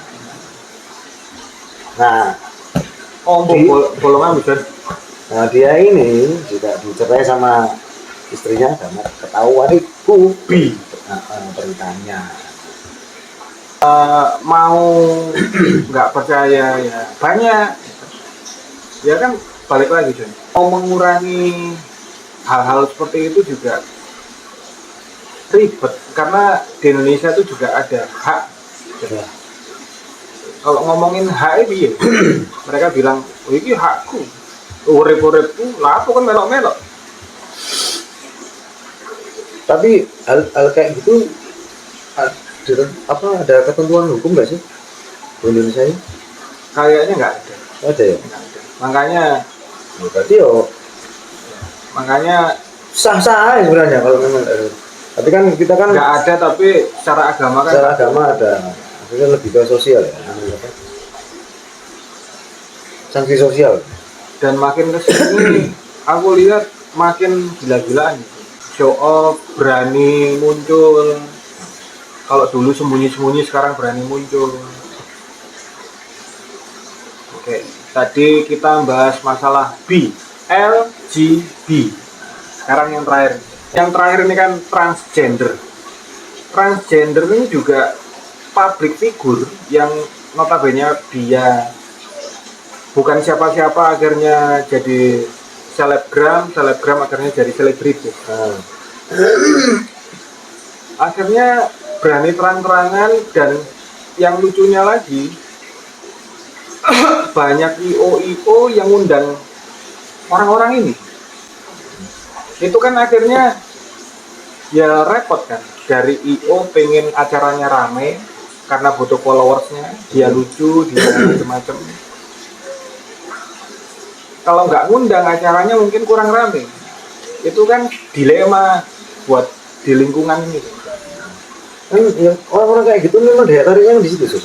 Nah, Bolongan bisa. nah dia ini juga dicerai sama istrinya karena ketahuan itu beritanya. Mau nggak percaya ya banyak. Ya kan balik lagi John. Mau mengurangi hal-hal seperti itu juga ribet karena di Indonesia itu juga ada hak. Ya. Kalau ngomongin hak itu ya, mereka bilang, oh ini hakku, urip-uripku, lah aku kan melok-melok. Tapi hal kayak gitu ada ketentuan hukum nggak sih di Indonesia ini? Kayaknya nggak ada. Ada ya? Nggak ada. Makanya Berarti makanya sah-sah aja sebenarnya kalau memang tapi kan kita kan nggak ada, tapi secara agama kan secara agama ada, maksudnya lebih ke sosial ya, sanksi sosial. dan makin kesini aku lihat makin gila-gilaan gitu. Show off, berani muncul. Kalau dulu sembunyi-sembunyi, sekarang berani muncul. Oke, tadi kita bahas masalah LGB. Sekarang yang terakhir. Yang terakhir ini kan transgender. Transgender ini juga public figure yang notabene dia bukan siapa-siapa akhirnya jadi selebgram akhirnya jadi selebritis. Akhirnya berani terang-terangan, dan yang lucunya lagi banyak IO yang undang orang-orang ini. Itu kan akhirnya ya repot kan, dari IO pengen acaranya rame karena butuh followersnya, dia lucu, dia macam-macam. Kalau nggak ngundang acaranya mungkin kurang rame. Itu kan dilema buat di lingkungan ini. Kan ya, orang-orang kayak gitu memang daya tariknya di situ sih.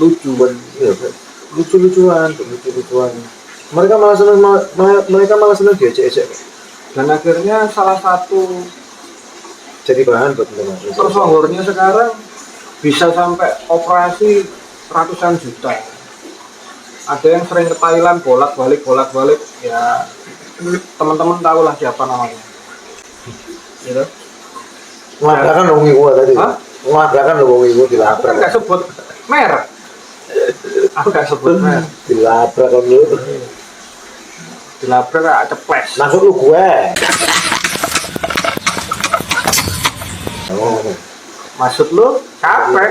Lucu kan. Ya, lucu-lucuan. Mereka malah senang diejek-ejek. Dan akhirnya salah satu Jadi bahan buat teman. tersohornya sekarang bisa sampai operasi ratusan juta. Ada yang sering ke Thailand bolak-balik ya, teman-teman tahu lah siapa namanya. Gitu. Ngabrakan lo wong iku tadi. Hah? Ngabrakan lo wong iku Aku kan dilabrak. nggak sebut merek. Aku nggak sebut merek. Dilabrak kan lu. Dilabrak gak ceples. Maksud lu gue. Oh. Maksud lu capek.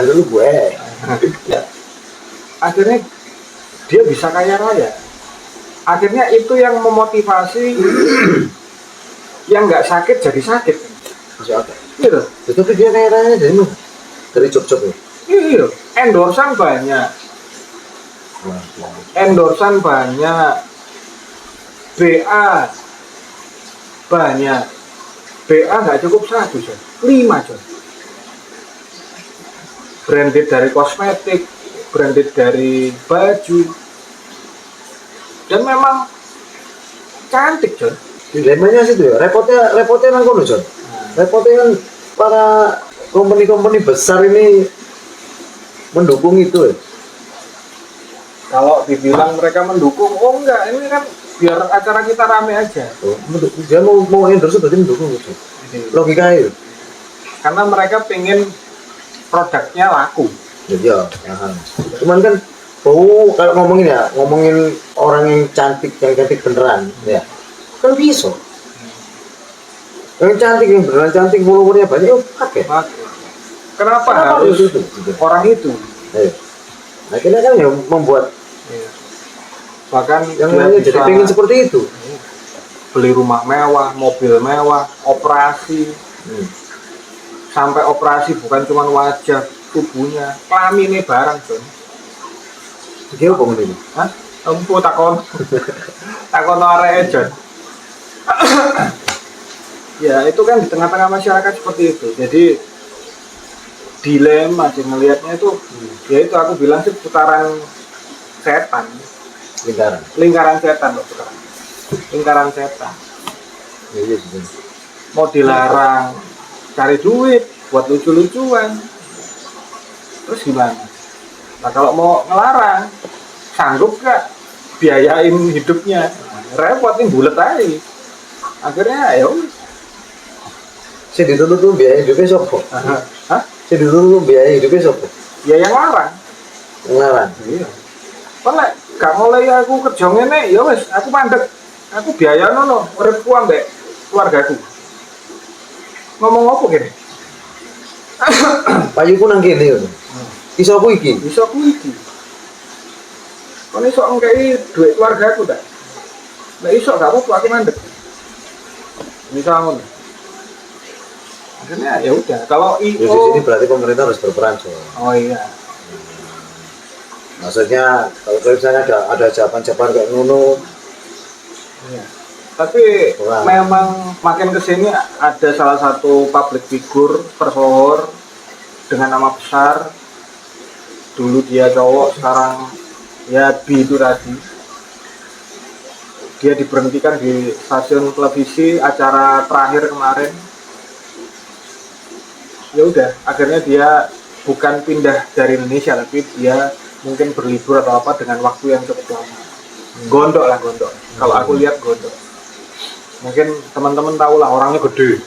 Lu gue. Ya. Akhirnya dia bisa kaya raya. Akhirnya itu yang memotivasi yang nggak sakit jadi sakit. Masuk akal. Gitu. Tapi dia kayak raya dari mana? Dari job-job ya. Iya. Endorsan banyak. Endorsan banyak. BA banyak. BA nggak cukup 1 John, 5 John. Branded dari kosmetik, branded dari baju, dan memang cantik John. Dilemanya sih tuh ya, repotnya nang kono John. Repotnya kan para company besar ini mendukung itu ya. Kalau dibilang mereka mendukung, oh enggak, ini kan biar acara kita rame aja. Oh, dia mau endorse berarti mendukung John. Logika itu. Karena mereka pengen produknya laku. Ya, paham. Cuman kan, kalau ngomongin orang yang cantik beneran, ya, kan bisa. Yang cantik yang beneran cantik, followernya banyak, pakai. Kenapa harus itu? orang itu? Ayo. Akhirnya kan yang membuat Bahkan yang dia lainnya bisa jadi pengen seperti itu. beli rumah mewah, mobil mewah, operasi, sampai operasi bukan cuma wajah, tubuhnya, kelaminnya barang John. Dia apa ini? Hah? Empu takon. Takon arek Jon. Ya itu kan di tengah-tengah masyarakat seperti itu. Jadi dilema sih ngelihatnya itu. Ya itu aku bilang sih putaran setan. Lingkaran setan loh sekarang. Lingkaran setan. Iya sih. Mau dilarang cari duit buat lucu-lucuan. Terus gimana? Nah kalau mau ngelarang sanggup gak biayain hidupnya? Repot nih bulet aja. Akhirnya ya wis. Si dituntut tuh biaya hidupnya sopo. Hah? Si dituntut tuh biaya hidupnya sopo. Ya yang larang. Ngelarang. Iya. Kalau gak mulai aku kerja ngene, ya wis aku mandek. Aku biaya nono, uripku ambek keluargaku. Ngomong apa gini? Payuku nang kene yo. Iso aku iki. Bisa aku iki. Kon iso ngkei duit keluargaku tak? Nek iso gak apa-apa aku mandek. Bisa ngono. Akhirnya ya udah. Kalau Di IO sini berarti pemerintah harus berperan so. oh iya. Maksudnya kalau misalnya ada jawaban-jawaban kayak ngono, Iya. Tapi Kurang. memang makin kesini ada salah satu public figure tersohor dengan nama besar. Dulu dia cowok, sekarang ya bi itu tadi. Dia diberhentikan di stasiun televisi acara terakhir kemarin. Ya udah, akhirnya dia bukan pindah dari Indonesia tapi dia mungkin berlibur atau apa dengan waktu yang cukup lama. Gondok lah gondok. Kalau aku lihat gondok. Mungkin teman-teman tahu lah orangnya gede.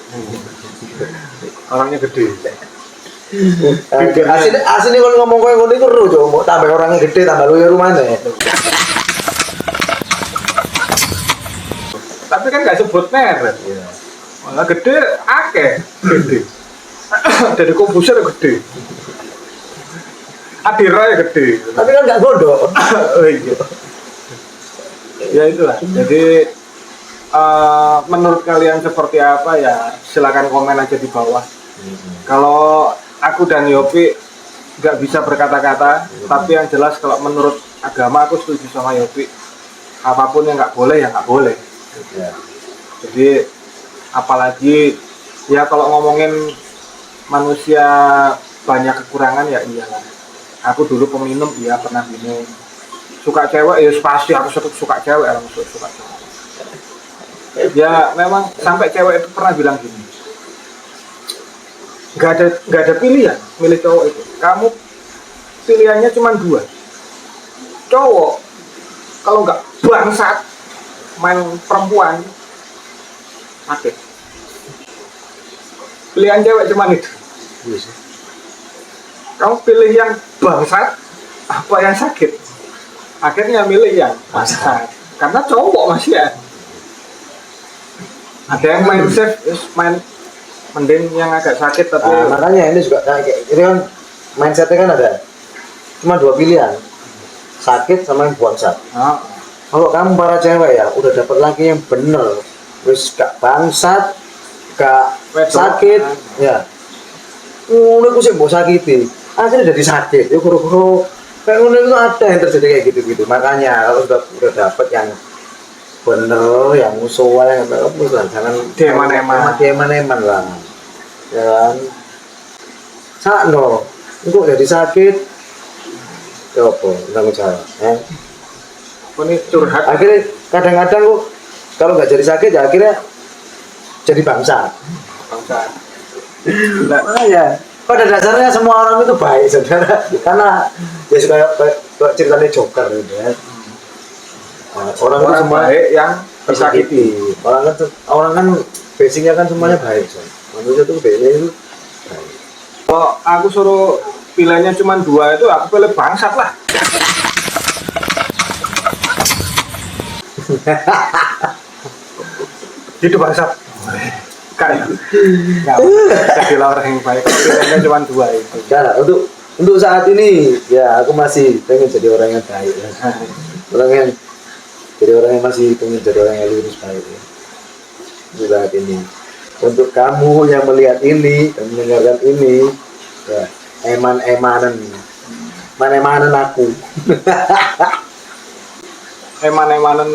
Orangnya gede. asli kalau ngomong kayak ngono itu ru coba tambah orangnya gede tambah lu ya rumahnya. Tapi kan nggak sebut merek. Iya. Malah gede, akeh gede. Dari Kompuser gede. Adira ya gede. Tapi kan nggak bodoh. Oh iya. Ya itulah. Jadi menurut kalian seperti apa ya silakan komen aja di bawah. Kalau aku dan Yopi nggak bisa berkata-kata, tapi yang jelas kalau menurut agama aku setuju sama Yopi. Apapun yang nggak boleh ya nggak boleh. Ya. Jadi apalagi ya kalau ngomongin manusia banyak kekurangan ya iyalah. Aku dulu peminum, iya pernah minum. Suka cewek ya pasti aku suka cewek, langsung suka cewek. Ya memang sampai cewek itu pernah bilang gini, nggak ada pilihan milih cowok itu. Kamu pilihannya cuma dua. Cowok kalau nggak bangsat main perempuan sakit. Pilihan cewek cuma itu. Kamu pilih yang bangsat apa yang sakit? Akhirnya milih yang bangsat. Karena cowok masih ya. Ada yang main safe, main mending yang agak sakit tapi Makanya ini juga kayak ini kan mindsetnya kan ada cuma dua pilihan, sakit sama yang bangsat. Kalau kamu para cewek ya udah dapat laki yang bener, wis gak bangsat, gak sakit, ya. Ngono ku sing mbok sakiti. Akhirnya jadi sakit. Ya guru-guru kayak ngono itu ada yang terjadi kayak gitu-gitu. Makanya kalau udah dapat yang bener, yang sesuai, yang bagus lah, jangan eman-eman lah, ya kan? Sakno, untuk jadi sakit, ya apa? Tanggung jawab, ini curhat. Akhirnya kadang-kadang kok kalau nggak jadi sakit ya akhirnya jadi bangsa. Bangsat. Ya, pada dasarnya semua orang itu baik saudara, karena ya suka kayak ceritanya Joker gitu ya. Nah, orang itu semua baik yang disakiti. Orang kan basicnya kan semuanya baik. So. Manusia itu basicnya itu baik. Kalau aku suruh pilihannya cuma dua itu aku pilih bangsat lah. Gitu bangsat. Kayak nggak jadilah orang yang baik. Pilihannya cuma dua itu. Karena untuk saat ini ya aku masih pengen jadi orang yang baik. Ya. Orang yang masih pengen jadi orang yang lurus baik. Ya. Untuk saat ini. Untuk kamu yang melihat ini dan mendengarkan ini, ya, eman-emanan aku. eman-emanan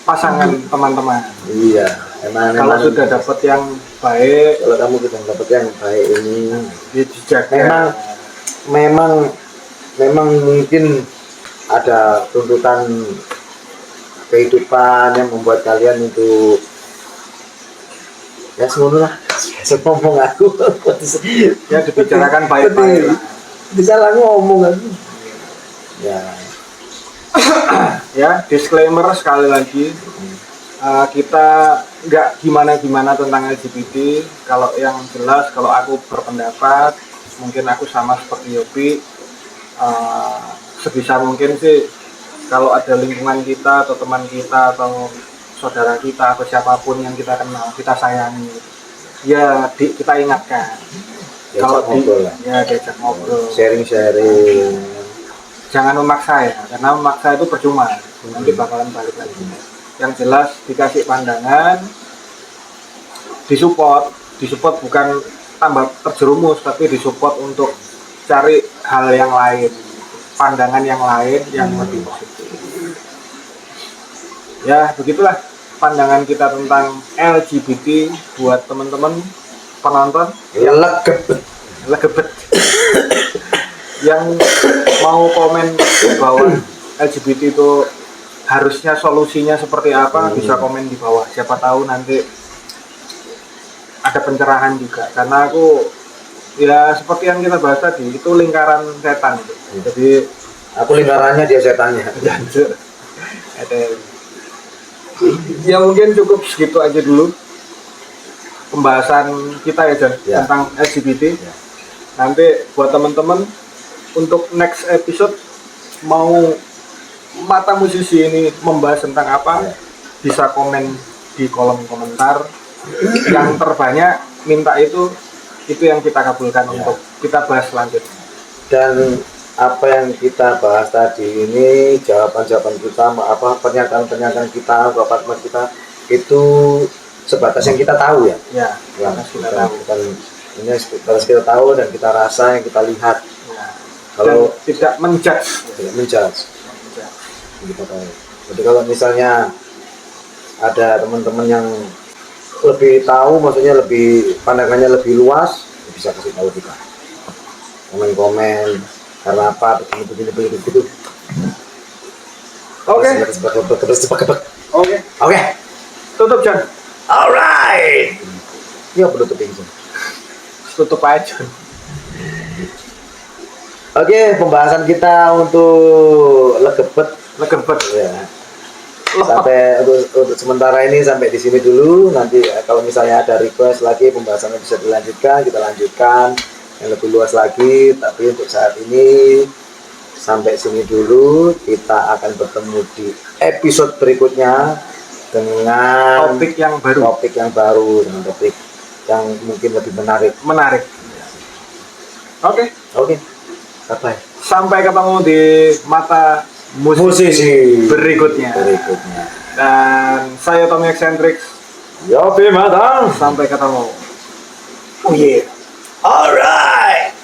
pasangan teman-teman. Iya, Kalau sudah dapat yang baik, kalau kamu sudah dapat yang baik ini, ya dijaga. memang mungkin ada tuntutan kehidupan yang membuat kalian itu ya semuanya lah. Ngomong aku Ya dibicarakan baik-baik. bisa lah ngomong aku ya. Ya, disclaimer sekali lagi, kita nggak gimana-gimana tentang LGBT. Kalau yang jelas, kalau aku berpendapat, mungkin aku sama seperti Yopi, sebisa mungkin sih, kalau ada lingkungan kita atau teman kita atau saudara kita atau siapapun yang kita kenal, kita sayangi, ya kita ingatkan. Kalau diajak ngobrol, sharing jangan memaksa ya, karena memaksa itu percuma, nanti bakalan balik lagi. Yang jelas dikasih pandangan, disupport bukan tambah terjerumus, tapi disupport untuk cari hal yang lain, pandangan yang lain yang lebih positif. Ya begitulah pandangan kita tentang LGBT buat teman-teman penonton yang legebet yang mau komen bahwa LGBT itu harusnya solusinya seperti apa, bisa komen di bawah. Siapa tahu nanti ada pencerahan juga, karena aku ya seperti yang kita bahas tadi, itu lingkaran setan itu. Jadi aku lingkarannya, dia setannya. Ya mungkin cukup segitu aja dulu pembahasan kita ya, Jan, tentang LGBT. Nanti buat teman-teman untuk next episode mau Mata Musisi ini membahas tentang apa, bisa komen di kolom komentar. Yang terbanyak minta itu yang kita kabulkan untuk kita bahas selanjutnya. Dan apa yang kita bahas tadi ini, jawaban-jawaban kita, pernyataan-pernyataan kita, bapak kita itu sebatas yang kita tahu ya. Ya, kita tahu. Ini sebatas kita tahu dan kita rasa, yang kita lihat. Kalau tidak menjudge. Kita tahu. Jadi kalau misalnya ada teman-teman yang lebih tahu, maksudnya lebih pandangannya lebih luas, bisa kasih tahu kita. Komen-komen karena apa begini begitu. Oke. Oke. Tutup, Jan. Alright. Ini apa tutupin? Tutup aja. Oke, pembahasan kita untuk legebet ya. Sampai untuk sementara ini sampai di sini dulu. Nanti kalau misalnya ada request lagi pembahasannya bisa dilanjutkan, kita lanjutkan yang lebih luas lagi. Tapi untuk saat ini sampai sini dulu. Kita akan bertemu di episode berikutnya dengan topik yang baru dengan topik yang mungkin lebih menarik. Oke. Bye. Sampai ketemu di Mata Musisi berikutnya. Dan saya Tommy Eccentric. Yopi Matang. Sampai ketemu. Oh yeah. Alright.